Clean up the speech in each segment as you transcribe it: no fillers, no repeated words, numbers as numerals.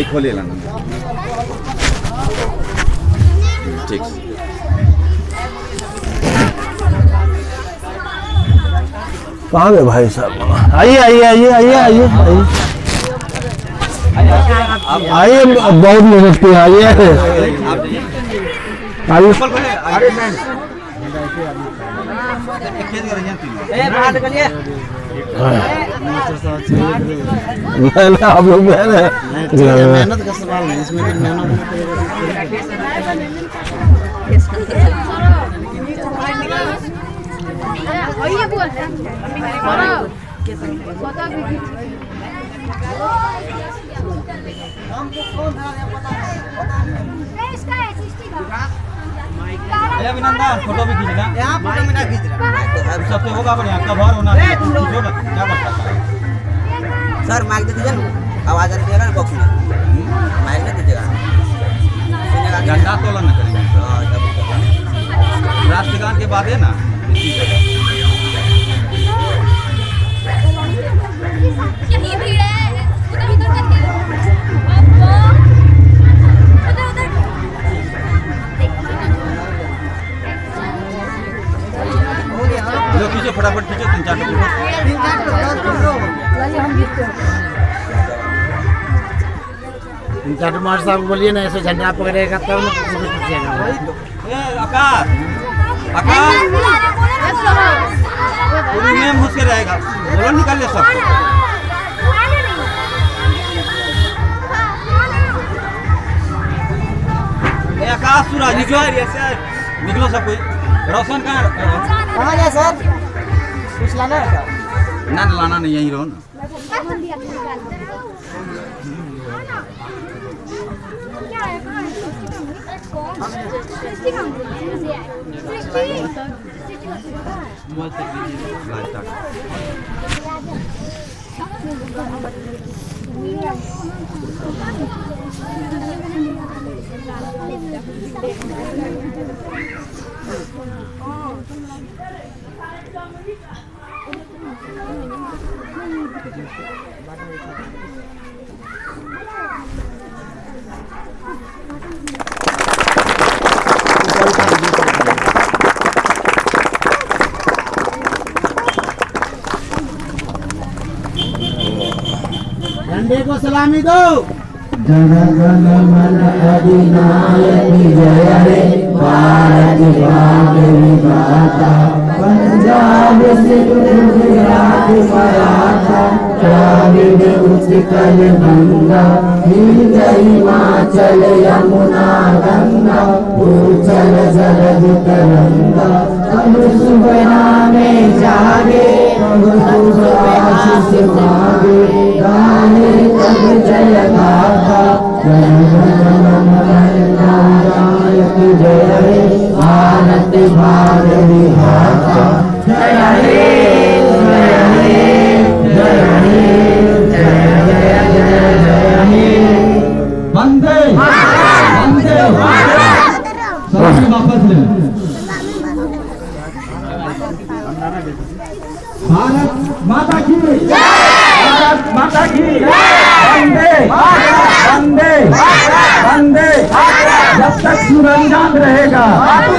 खोलिए लाना ठीक। कहाँ गए भाई साहब? आइए आइए आइए आइए आइए आइए, बहुत मेहनत की। आइए आइए आप लोग मेहनत का सवाल नहीं इसमें। अभिनंदन फोटो भी खींचना। यहाँ फोटो में ना खींच रहा सबसे होगा अपने आपका भर होना क्या करता है सर। माइक दे दीजिए ना, आवाज आ रही है ना बॉक्स में, माइक दे दीजिएगा। झंडा तोलन न करेंगे राष्ट्रगान के बाद है ना। यही भीड़ है उधर उधर करके लो खींचो फटाफट खींचो 3-4 मार साहब बोलिए ना, ऐसे झंडा पकड़ेगा तब ना किसी को खींचेगा। आकाश आकाश में घुस के रहेगा, बोलो निकाल ले सब। आकाश सूरज निकलो निकलो सब कोई। रोशन कहाँ गया सर? कुछ लाना है सर? ना लाना नहीं, यहीं रहो ना। झंडे को सलामी दो। जन गण मन अधिनायक जय हे, भारत भाग्य विधाता, पंजाब सिंध गुजरात मराठा, द्राविड उत्कल गंगा, हिंद हिमाचल यमुना गंगा, उछल जलद तरंगा, अब शुभ नामे जागे, अब शुभ आशीष मांगे, गाने तब जय गाथा, जन गण मन अधिनायक जय हे, भारत भाग्य विधाता, जय हे जय हे जय हे जय जय जय जय हे। वंदे वंदे सभी वापस ले। भारत माता की भारत माता की वंदे वंदे वंदे। जब तक सूरज चांद रहेगा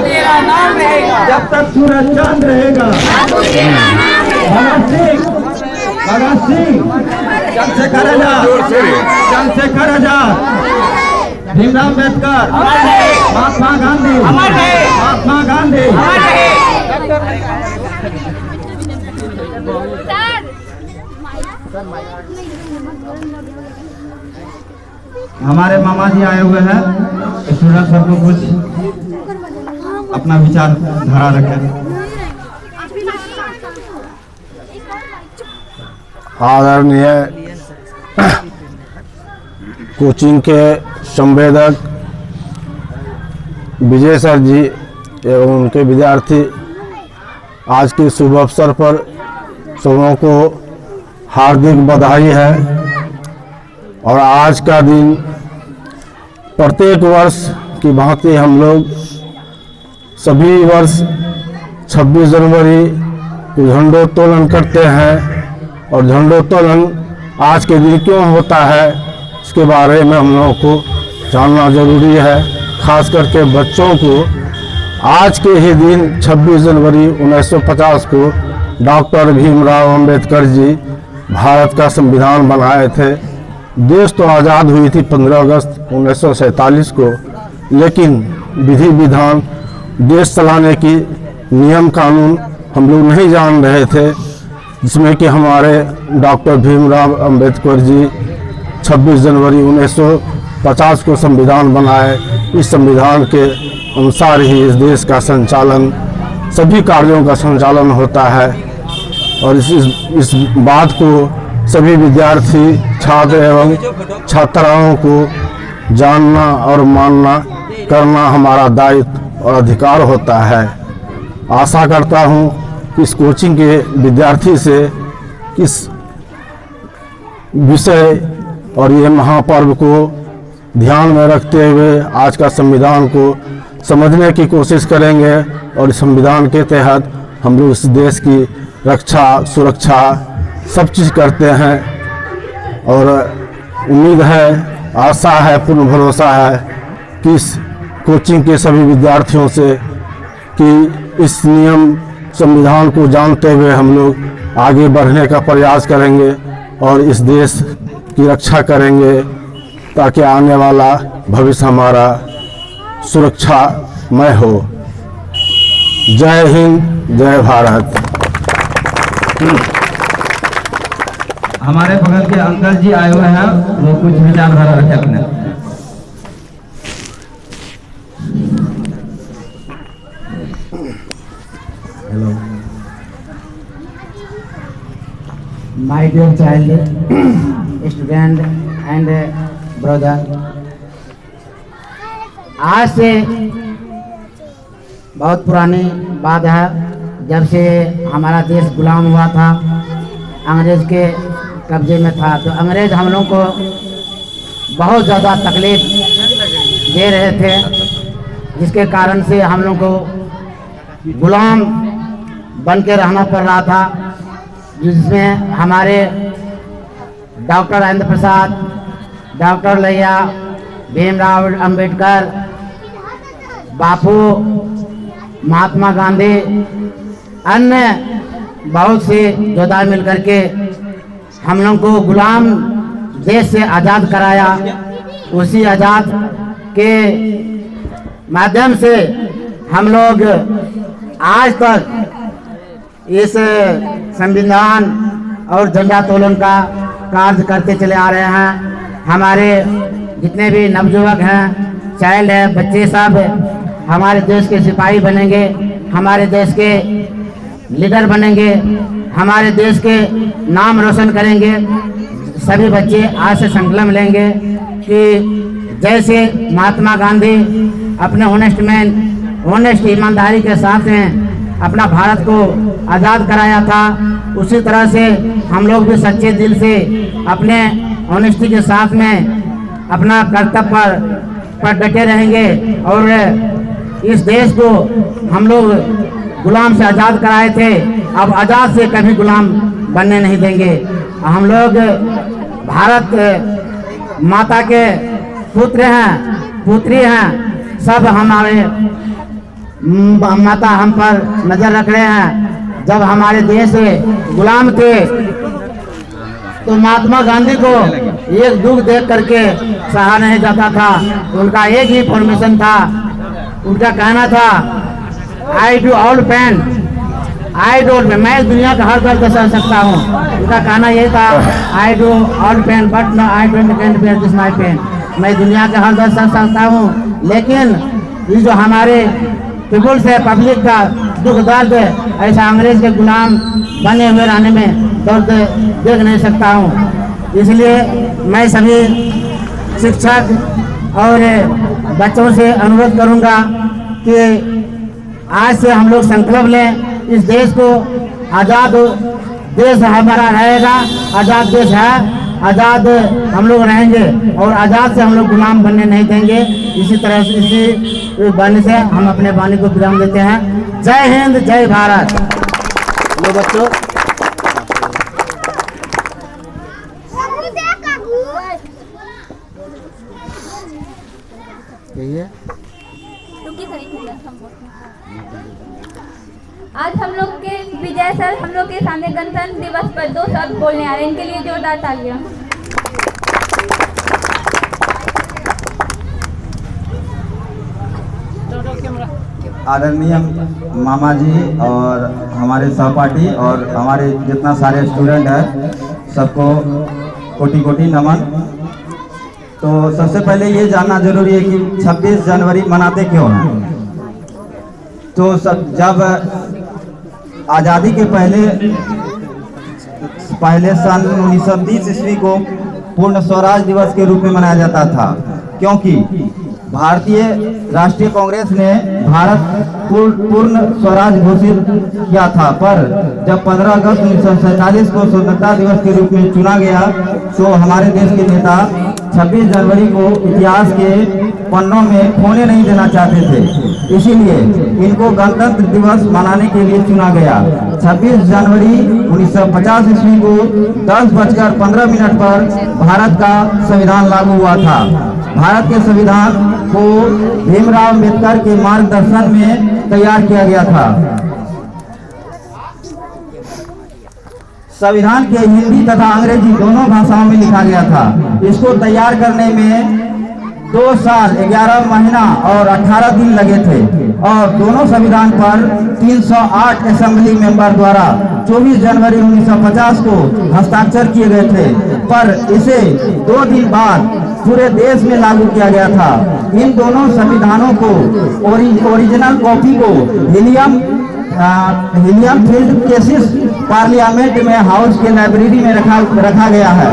तेरा नाम रहेगा, जब तक सूरज चांद रहेगा भगत सिंह चंद्रशेखर आजाद, भीमराव अम्बेडकर, महात्मा गांधी, महात्मा गांधी। हमारे मामा जी आए हुए हैं, स्टूडेंट सबको कुछ अपना विचार धारा रखें। आदरणीय कोचिंग के संवेदक विजय सर जी एवं उनके विद्यार्थी, आज के शुभ अवसर पर सबों को हार्दिक बधाई है। और आज का दिन प्रत्येक वर्ष की भांति हम लोग सभी वर्ष 26 जनवरी को झंडोत्तोलन करते हैं और झंडोत्तोलन आज के दिन क्यों होता है, इसके बारे में हम लोगों को जानना जरूरी है। खास करके बच्चों को आज के ही दिन 26 जनवरी 1950 को डॉक्टर भीमराव अंबेडकर जी भारत का संविधान बनाए थे। देश तो आज़ाद हुई थी 15 अगस्त 1947 को, लेकिन विधि विधान, देश चलाने की नियम कानून हम लोग नहीं जान रहे थे, जिसमें कि हमारे डॉक्टर भीमराव अंबेडकर जी 26 जनवरी 1950 को संविधान बनाए। इस संविधान के अनुसार ही इस देश का संचालन, सभी कार्यों का संचालन होता है। और इस बात को सभी विद्यार्थी, छात्र एवं छात्राओं को जानना और मानना करना हमारा दायित्व और अधिकार होता है। आशा करता हूँ कि इस कोचिंग के विद्यार्थी से इस विषय और ये महापर्व को ध्यान में रखते हुए आज का संविधान को समझने की कोशिश करेंगे और इस संविधान के तहत हम लोग इस देश की रक्षा, सुरक्षा सब चीज़ करते हैं। और उम्मीद है, आशा है, पूर्ण भरोसा है कि इस कोचिंग के सभी विद्यार्थियों से कि इस नियम संविधान को जानते हुए हम लोग आगे बढ़ने का प्रयास करेंगे और इस देश की रक्षा करेंगे, ताकि आने वाला भविष्य हमारा सुरक्षामय हो। जय हिंद, जय भारत। हमारे बगल के अंकल जी आए हुए हैं, वो कुछ विचारधारा रखे अपने। Hello. My dear child, student and brother, आज से बहुत पुरानी बात है, जब से हमारा देश गुलाम हुआ था, अंग्रेज के कब्जे में था, तो अंग्रेज हम लोग को बहुत ज़्यादा तकलीफ दे रहे थे, जिसके कारण से हम लोग को गुलाम बन के रहना पड़ रहा था, जिसमें हमारे डॉक्टर राजेंद्र प्रसाद, डॉक्टर लोहिया, भीमराव अंबेडकर, बापू, महात्मा गांधी, अन्य बहुत से योद्धा मिलकर के हम लोग को गुलाम देश से आज़ाद कराया। उसी आज़ाद के माध्यम से हम लोग आज तक इस संविधान और झंडा तोलन का कार्य करते चले आ रहे हैं। हमारे जितने भी नवयुवक हैं, चाइल्ड है, बच्चे सब हमारे देश के सिपाही बनेंगे, हमारे देश के लीडर बनेंगे, हमारे देश के नाम रोशन करेंगे। सभी बच्चे आज से संकल्प लेंगे कि जैसे महात्मा गांधी अपने ऑनेस्ट ईमानदारी के साथ में अपना भारत को आज़ाड कराया था, उसी तरह से हम लोग भी सच्चे दिल से अपने ऑनेस्टी के साथ में अपना कर्तव्य पर डटे रहेंगे और इस देश को हम लोग गुलाम से आज़ाद कराए थे, अब आज़ाद से कभी गुलाम बनने नहीं देंगे। हम लोग भारत माता के पुत्र हैं, पुत्री हैं, सब हमारे माता हम पर नज़र रख रहे हैं। जब हमारे देश गुलाम थे तो महात्मा गांधी को एक दुख देख करके सहा नहीं जाता था, तो उनका एक ही फॉर्मेशन था, उनका कहना था I do all pain, I don't, मैं दुनिया का हर दर्द सह सकता हूँ। उनका कहना ये था I do all pain but no I don't can bear this my pain, मैं दुनिया का हर दर्द सह सकता हूँ, लेकिन ये जो हमारे पीपुल्स है, पब्लिक का दुख दर्द, ऐसा अंग्रेज के गुलाम बने हुए रहने में दर्द देख नहीं सकता हूँ। इसलिए मैं सभी शिक्षक और बच्चों से अनुरोध करूँगा कि आज से हम लोग संकल्प लें, इस देश को आज़ाद देश हमारा रहेगा, आज़ाद देश है, आज़ाद हम लोग रहेंगे और आज़ाद से हम लोग गुलाम बनने नहीं देंगे। इसी तरह से इसी वाणी से हम अपने वाणी को विराम देते हैं। जय हिंद, जय भारत। लो बच्चों। आज हम लोग के विजय सर हम लोग के सामने गणतंत्र दिवस पर 2 शब्द बोलने आ रहे हैं। इनके लिए जोरदार तालियां। आदरणीय मामा जी और हमारे सहपाठी और हमारे जितना सारे स्टूडेंट हैं सबको कोटि कोटि नमन। तो सबसे पहले ये जानना जरूरी है कि 26 जनवरी मनाते क्यों हैं। तो जब आज़ादी के पहले सन 1930 ईस्वी को पूर्ण स्वराज दिवस के रूप में मनाया जाता था, क्योंकि भारतीय राष्ट्रीय कांग्रेस ने भारत पूर्ण स्वराज घोषित किया था। पर जब 15 अगस्त 1947 को स्वतंत्रता दिवस के रूप में चुना गया तो हमारे देश के नेता 26 जनवरी को इतिहास के पन्नों में खोने नहीं देना चाहते थे, इसीलिए इनको गणतंत्र दिवस मनाने के लिए चुना गया। 26 जनवरी 1950 ईस्वी को 10:15 पर भारत का संविधान लागू हुआ था। भारत के संविधान को भीमराव अम्बेडकर के मार्गदर्शन में तैयार किया गया था। संविधान के हिंदी तथा अंग्रेजी दोनों भाषाओं में लिखा गया था। इसको तैयार करने में 2 साल 11 महीना और 18 दिन लगे थे और दोनों संविधान पर 308 असेंबली मेंबर द्वारा 24 जनवरी 1950 को हस्ताक्षर किए गए थे, पर इसे 2 दिन बाद पूरे देश में लागू किया गया था। इन दोनों संविधानों को ओरिजिनल कॉपी को हिलियम फील्ड केसिस पार्लियामेंट में हाउस के लाइब्रेरी में रखा गया है।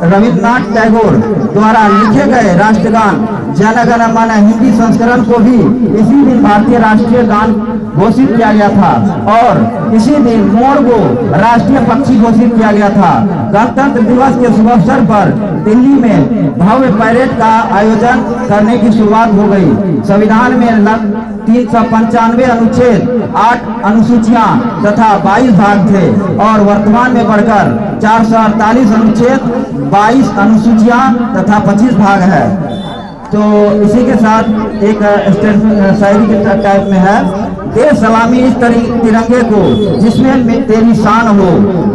रविन्द्रनाथ टैगोर द्वारा लिखे गए राष्ट्रगान जन गण मन हिंदी संस्करण को भी इसी दिन भारतीय राष्ट्रीय गान घोषित किया गया था और इसी दिन मोर को राष्ट्रीय पक्षी घोषित किया गया था। गणतंत्र दिवस के शुभ अवसर पर दिल्ली में भव्य परेड का आयोजन करने की शुरुआत हो गई। संविधान में 395 अनुच्छेद, 8 अनुसूचियां तथा 22 भाग थे और वर्तमान में बढ़कर 448 अनुच्छेद, 22 अनुसूचियां तथा 25 भाग है। तो इसी के साथ एक शायरी के टाइप में है। दे सलामी इस तिरंगे को जिसमें तेरी शान हो,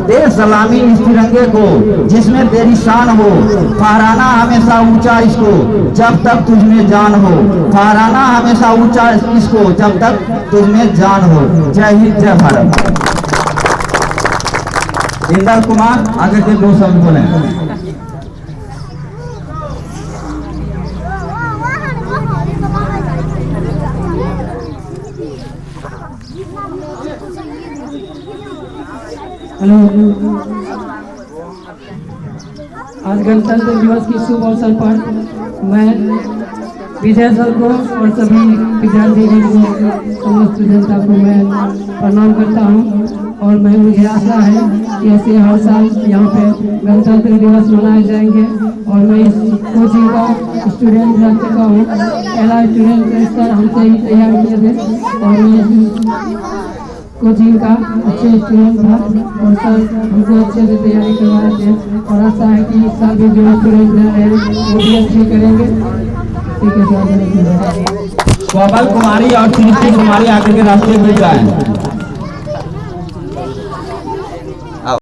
दे सलामी इस तिरंगे को जिसमें तेरी शान हो, फहराना हमेशा ऊंचा इसको जब तक तुझमें जान हो, फहराना हमेशा ऊंचा इसको जब तक तुझमें जान हो। जय हिंद, जय भारत। इंदर कुमार आगे के 2 शब्द बोले। हेलो, आज गणतंत्र दिवस की शुभ अवसर पर मैं विजय सर को और सभी विद्यार्थी को, समस्त जनता को मैं प्रणाम करता हूं और मुझे आशा है कि ऐसे हर साल यहाँ पे गणतंत्र दिवस मनाए जाएंगे और मैं इस कोचिंग का स्टूडेंट रह चुका हूँ। पहला स्टूडेंट सर हमसे ही तैयार किए थे और मैं कोचिंग का अच्छे स्टूडेंट था और सर हमको अच्छे से तैयारी करवा रहे थे और आशा है कि इस साल भी जो स्टूडेंट रह रहे हैं वो भी अच्छे करेंगे। ठीक है सर। कोमल कुमारी और सृष्टि कुमारी आकर के राष्ट्रीय गीत गाएं।